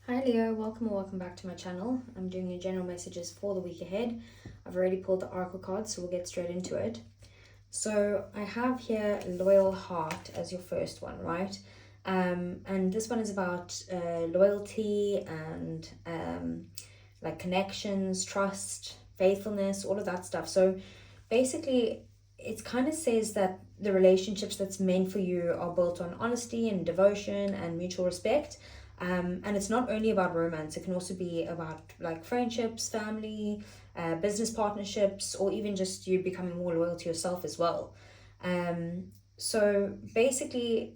Hi Leo, welcome or welcome back to my channel. I'm doing your general messages for the week ahead. I've already pulled the oracle cards, so we'll get straight into it. So I have here Loyal Heart as your first one, right? And this one is about loyalty and like connections, trust, faithfulness, all of that stuff. So basically, it kind of says that the relationships that's meant for you are built on honesty and devotion and mutual respect. And it's not only about romance, it can also be about like friendships, family, business partnerships, or even just you becoming more loyal to yourself as well. So basically,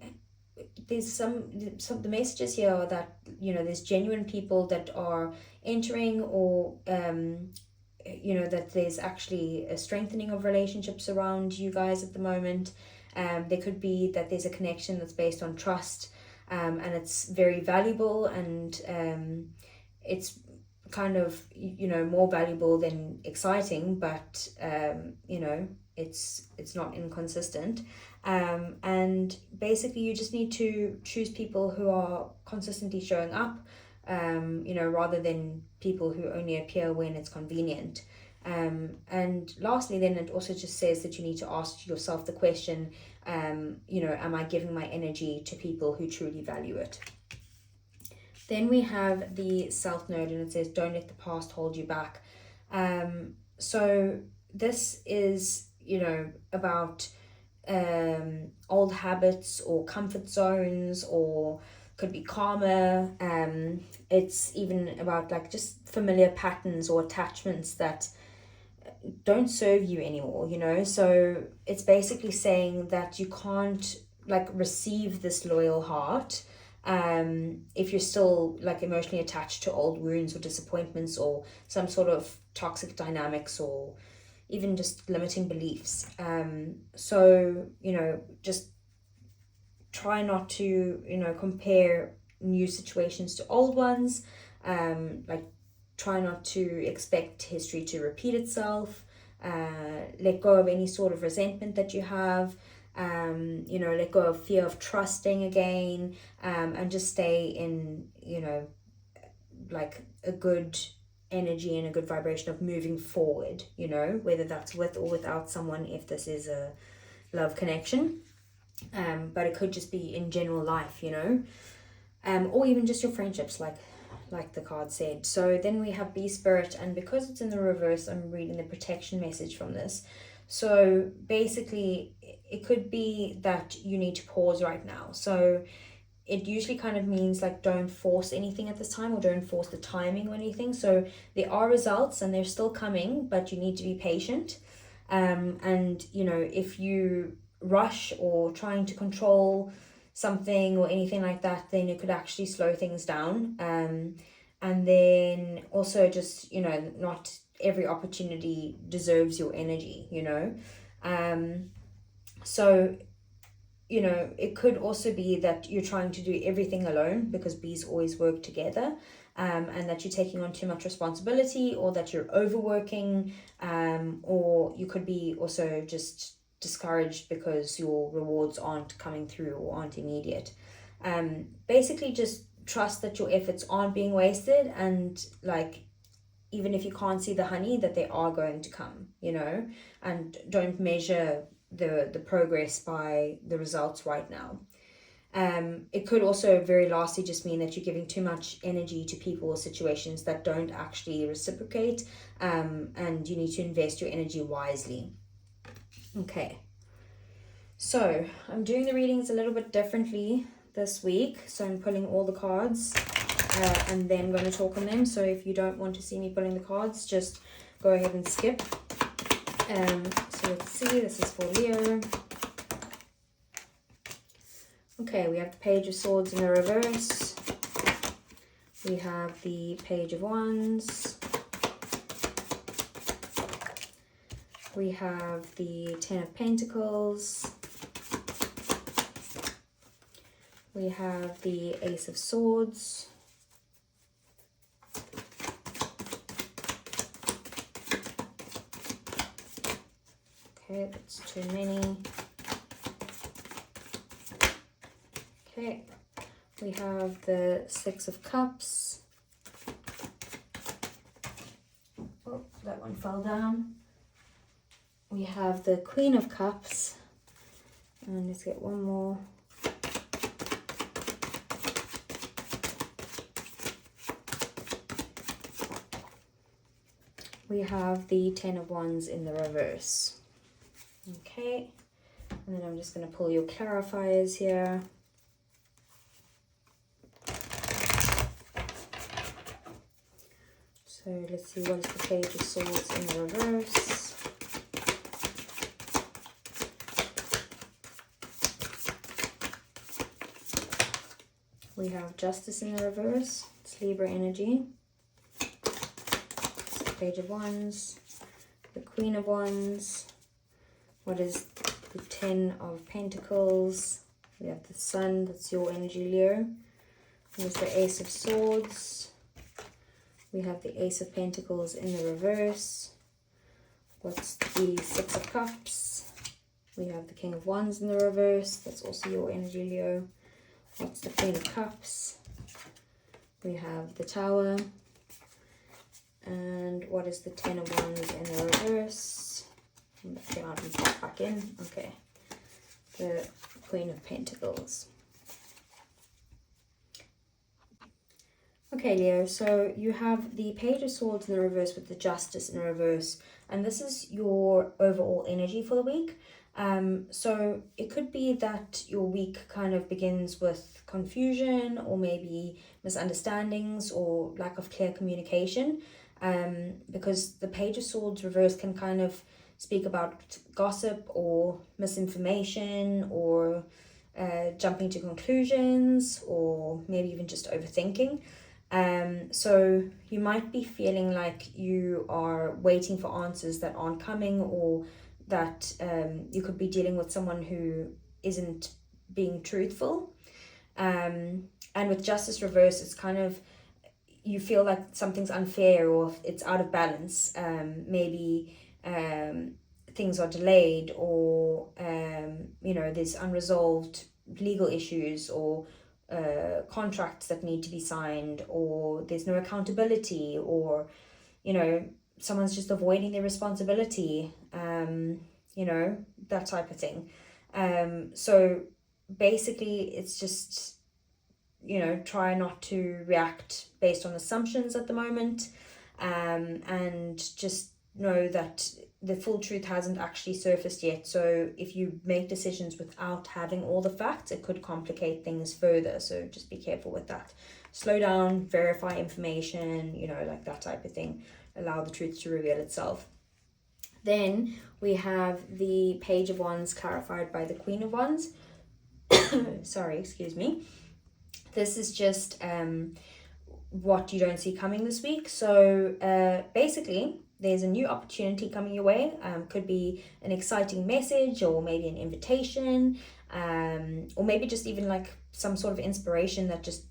there's some the messages here are that there's genuine people that are entering, or that there's actually a strengthening of relationships around you guys at the moment. There could be that there's a connection that's based on trust, and it's very valuable, and it's kind of more valuable than exciting, but it's not inconsistent. And basically you just need to choose people who are consistently showing up, rather than people who only appear when it's convenient. And lastly, then it also just says that you need to ask yourself the question, am I giving my energy to people who truly value it? Then we have the South Node, and it says, don't let the past hold you back. So this is, about old habits or comfort zones, or could be karma. It's even about like just familiar patterns or attachments that don't serve you anymore. So it's basically saying that you can't like receive this loyal heart if you're still like emotionally attached to old wounds or disappointments or some sort of toxic dynamics, or even just limiting beliefs. So just try not to compare new situations to old ones. Like, try not to expect history to repeat itself. Let go of any sort of resentment that you have. Let go of fear of trusting again, and just stay in like a good energy and a good vibration of moving forward, whether that's with or without someone, if this is a love connection. But it could just be in general life, or even just your friendships, like the card said. So then we have Be Spirit, and because it's in the reverse, I'm reading the protection message from this. So basically, it could be that you need to pause right now. So it usually kind of means like don't force anything at this time, or don't force the timing or anything. So there are results and they're still coming, but you need to be patient. And if you rush or trying to control something or anything like that, then it could actually slow things down. And then also just not every opportunity deserves your energy. So it could also be that you're trying to do everything alone, because bees always work together, and that you're taking on too much responsibility, or that you're overworking, or you could be also just discouraged because your rewards aren't coming through or aren't immediate. Basically just trust that your efforts aren't being wasted, and like, even if you can't see the honey, that they are going to come, and don't measure the progress by the results right now. It could also very lastly just mean that you're giving too much energy to people or situations that don't actually reciprocate, and you need to invest your energy wisely. Okay, so I'm doing the readings a little bit differently this week. So I'm pulling all the cards, and then I'm going to talk on them. So if you don't want to see me pulling the cards, just go ahead and skip. So let's see, this is for Leo. Okay, we have the Page of Swords in the reverse. We have the Page of Wands. We have the Ten of Pentacles. We have the Ace of Swords. Okay, that's too many. Okay, we have the Six of Cups. Oh, that one fell down. We have the Queen of Cups. And let's get one more. We have the Ten of Wands in the reverse. Okay. And then I'm just going to pull your clarifiers here. So let's see, what is the Page of Swords in the reverse? We have Justice in the reverse. It's Libra energy. It's the Page of Wands. The Queen of Wands. What is the Ten of Pentacles? We have the Sun. That's your energy, Leo. There's the Ace of Swords. We have the Ace of Pentacles in the reverse. What's the Six of Cups? We have the King of Wands in the reverse. That's also your energy, Leo. What's the Queen of Cups? We have the Tower. And what is the Ten of Wands in the reverse? That came out and popped back in. Okay. The Queen of Pentacles. Okay, Leo, so you have the Page of Swords in the reverse with the Justice in the reverse, and this is your overall energy for the week. So it could be that your week kind of begins with confusion or maybe misunderstandings or lack of clear communication, because the Page of Swords reverse can kind of speak about gossip or misinformation or jumping to conclusions or maybe even just overthinking. So you might be feeling like you are waiting for answers that aren't coming, or that you could be dealing with someone who isn't being truthful. And with Justice reverse, it's kind of, you feel like something's unfair or it's out of balance. Maybe things are delayed, or there's unresolved legal issues or contracts that need to be signed, or there's no accountability, or someone's just avoiding their responsibility, that type of thing. So basically it's just, try not to react based on assumptions at the moment, and just know that the full truth hasn't actually surfaced yet. So if you make decisions without having all the facts, it could complicate things further. So just be careful with that. Slow down, verify information, like that type of thing. Allow the truth to reveal itself. Then we have the Page of Wands clarified by the Queen of Wands. Sorry, excuse me. This is just what you don't see coming this week. So basically, there's a new opportunity coming your way. Could be an exciting message, or maybe an invitation, or maybe just even like some sort of inspiration that just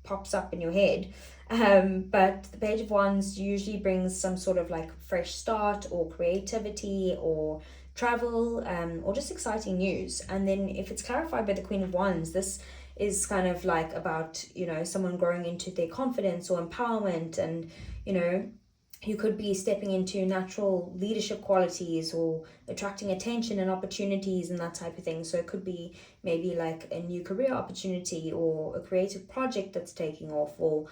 pops up in your head. But the Page of Wands usually brings some sort of like fresh start or creativity or travel, or just exciting news. And then if it's clarified by the Queen of Wands, this is kind of like about, someone growing into their confidence or empowerment, and, you could be stepping into natural leadership qualities or attracting attention and opportunities and that type of thing. So it could be maybe like a new career opportunity or a creative project that's taking off, or,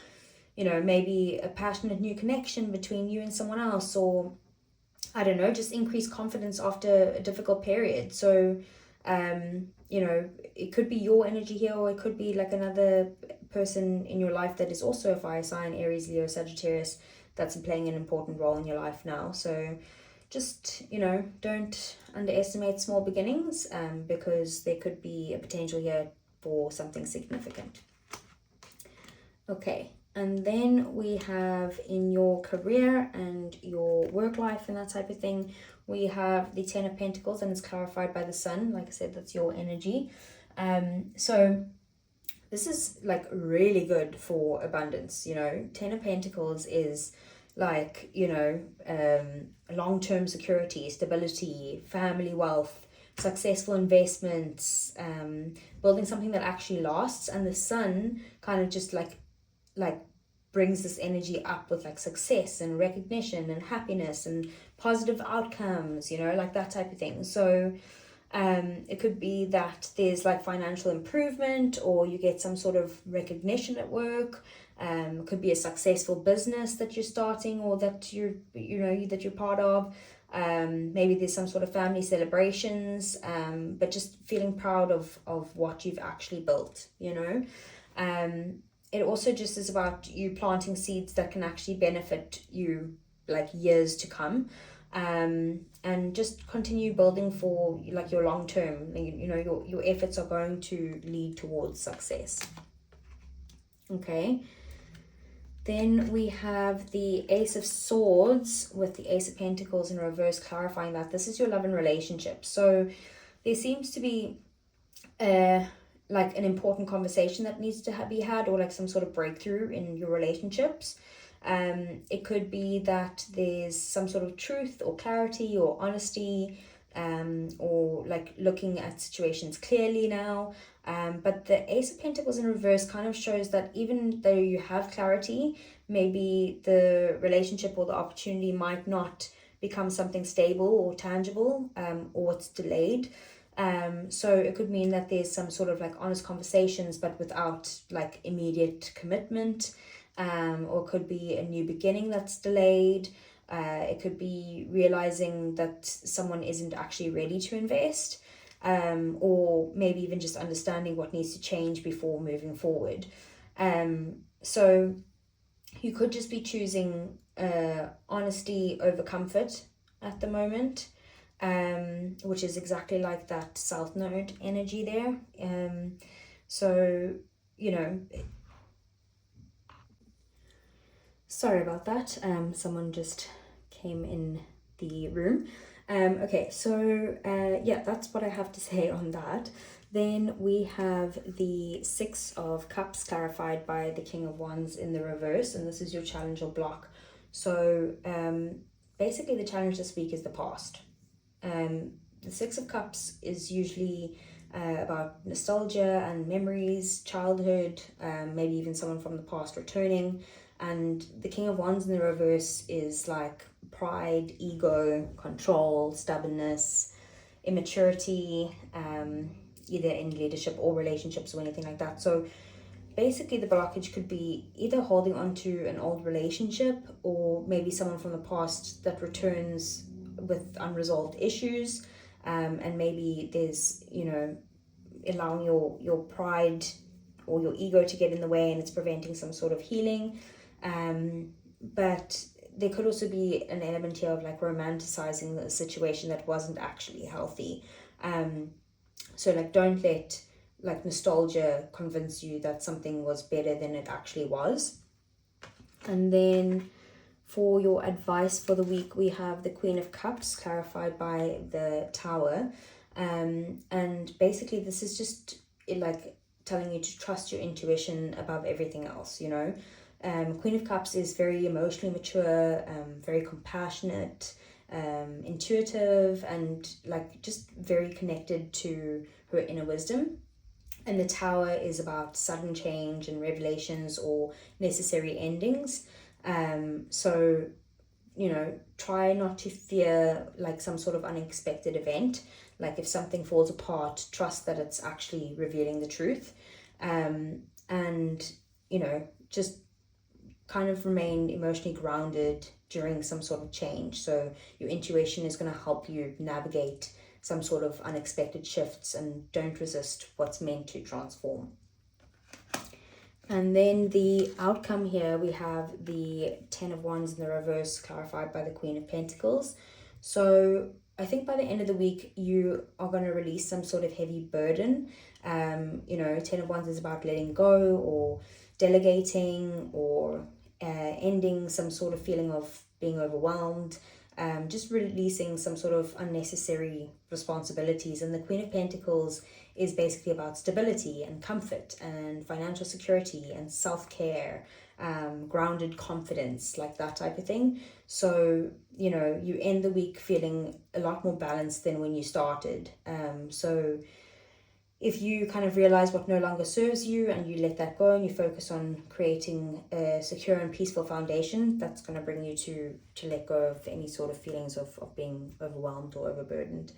maybe a passionate new connection between you and someone else, or I don't know, just increased confidence after a difficult period. So, it could be your energy here, or it could be like another person in your life that is also a fire sign, Aries, Leo, Sagittarius, that's playing an important role in your life now. So just, don't underestimate small beginnings, because there could be a potential here for something significant. Okay, and then we have in your career and your work life and that type of thing, we have the Ten of Pentacles, and it's clarified by the Sun. Like I said, that's your energy. So this is like really good for abundance. Ten of Pentacles is like, long-term security, stability, family wealth, successful investments, building something that actually lasts. And the Sun kind of just like brings this energy up with like success and recognition and happiness and positive outcomes, you know, like that type of thing. So it could be that there's like financial improvement, or you get some sort of recognition at work. It could be a successful business that you're starting, or that that you're part of. Maybe there's some sort of family celebrations, but just feeling proud of what you've actually built, you know. It also just is about you planting seeds that can actually benefit you like years to come. And just continue building for like your long term. You know, your efforts are going to lead towards success. Okay. Then we have the Ace of Swords with the Ace of Pentacles in reverse, clarifying that this is your love and relationship. So there seems to be like an important conversation that needs to be had, or like some sort of breakthrough in your relationships. It could be that there's some sort of truth or clarity or honesty, or like looking at situations clearly now. But the Ace of Pentacles in reverse kind of shows that even though you have clarity, maybe the relationship or the opportunity might not become something stable or tangible, or it's delayed. So it could mean that there's some sort of like honest conversations, but without like immediate commitment. Or it could be a new beginning that's delayed. It could be realizing that someone isn't actually ready to invest, or maybe even just understanding what needs to change before moving forward. So you could just be choosing honesty over comfort at the moment, which is exactly like that South Node energy there. So, you know, sorry about that. Someone just came in the room. Okay, so yeah, that's what I have to say on that. Then we have the Six of Cups clarified by the King of Wands in the reverse, and this is your challenge or block. So basically the challenge this week is the past. The Six of Cups is usually about nostalgia and memories, childhood, maybe even someone from the past returning. And the King of Wands in the reverse is like pride, ego, control, stubbornness, immaturity, either in leadership or relationships or anything like that. So basically the blockage could be either holding on to an old relationship, or maybe someone from the past that returns with unresolved issues. And maybe there's, you know, allowing your pride or your ego to get in the way, and it's preventing some sort of healing. But there could also be an element here of like romanticizing the situation that wasn't actually healthy. So like don't let like nostalgia convince you that something was better than it actually was. And then for your advice for the week, we have the Queen of Cups clarified by the Tower. And basically this is just like telling you to trust your intuition above everything else, you know. Queen of Cups is very emotionally mature, very compassionate, intuitive, and like just very connected to her inner wisdom. And the Tower is about sudden change and revelations or necessary endings. So, you know, try not to fear like some sort of unexpected event. Like if something falls apart, trust that it's actually revealing the truth. And, you know, just kind of remain emotionally grounded during some sort of change. So your intuition is going to help you navigate some sort of unexpected shifts, and don't resist what's meant to transform. And then the outcome here, we have the Ten of Wands in the reverse clarified by the Queen of Pentacles. So I think by the end of the week, you are going to release some sort of heavy burden. You know, Ten of Wands is about letting go or delegating, or ending some sort of feeling of being overwhelmed. Just releasing some sort of unnecessary responsibilities. And the Queen of Pentacles is basically about stability and comfort and financial security and self-care, grounded confidence, like that type of thing. So, you know, you end the week feeling a lot more balanced than when you started. So if you kind of realize what no longer serves you and you let that go and you focus on creating a secure and peaceful foundation, that's going to bring you to let go of any sort of feelings of being overwhelmed or overburdened.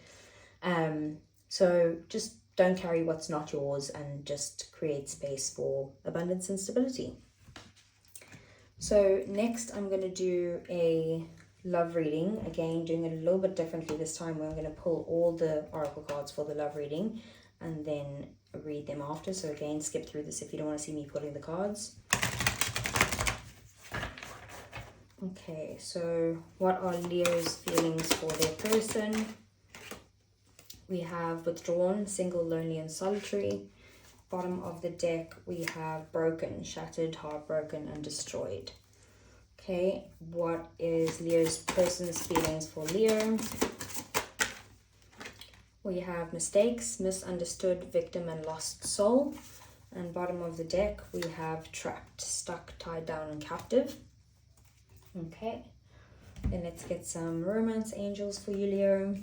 So just don't carry what's not yours and just create space for abundance and stability. So next I'm going to do a love reading. Again, doing it a little bit differently this time, where I'm going to pull all the oracle cards for the love reading and then read them after. So again, skip through this if you don't want to see me pulling the cards. Okay, so what are Leo's feelings for their person? We have withdrawn, single, lonely, and solitary. Bottom of the deck, we have broken, shattered, heartbroken, and destroyed. Okay, what is Leo's person's feelings for Leo? We have mistakes, misunderstood, victim, and lost soul. And bottom of the deck, we have trapped, stuck, tied down, and captive. Okay, then let's get some romance angels for you, Leo.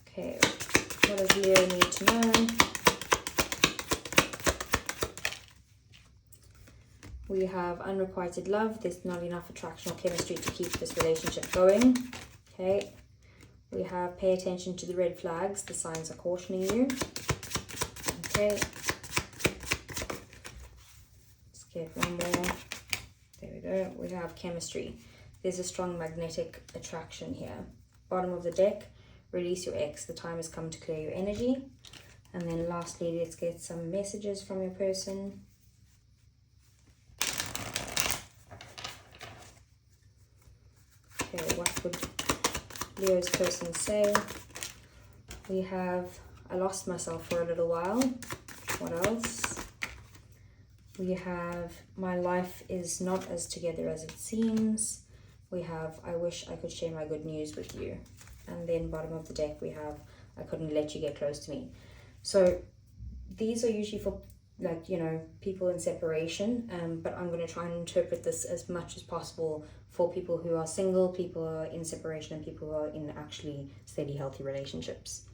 Okay, what does Leo need to know? We have unrequited love. There's not enough attraction or chemistry to keep this relationship going. Okay, we have pay attention to the red flags. The signs are cautioning you. Okay, let's get one more. There we go. We have chemistry. There's a strong magnetic attraction here. Bottom of the deck, release your ex. The time has come to clear your energy. And then lastly, let's get some messages from your person. Okay, what would Leo's person say? We have, I lost myself for a little while. What else? We have, my life is not as together as it seems. We have, I wish I could share my good news with you. And then bottom of the deck, we have, I couldn't let you get close to me. So these are usually for, like, you know, people in separation, but I'm going to try and interpret this as much as possible for people who are single, people who are in separation, and people who are in actually steady, healthy relationships.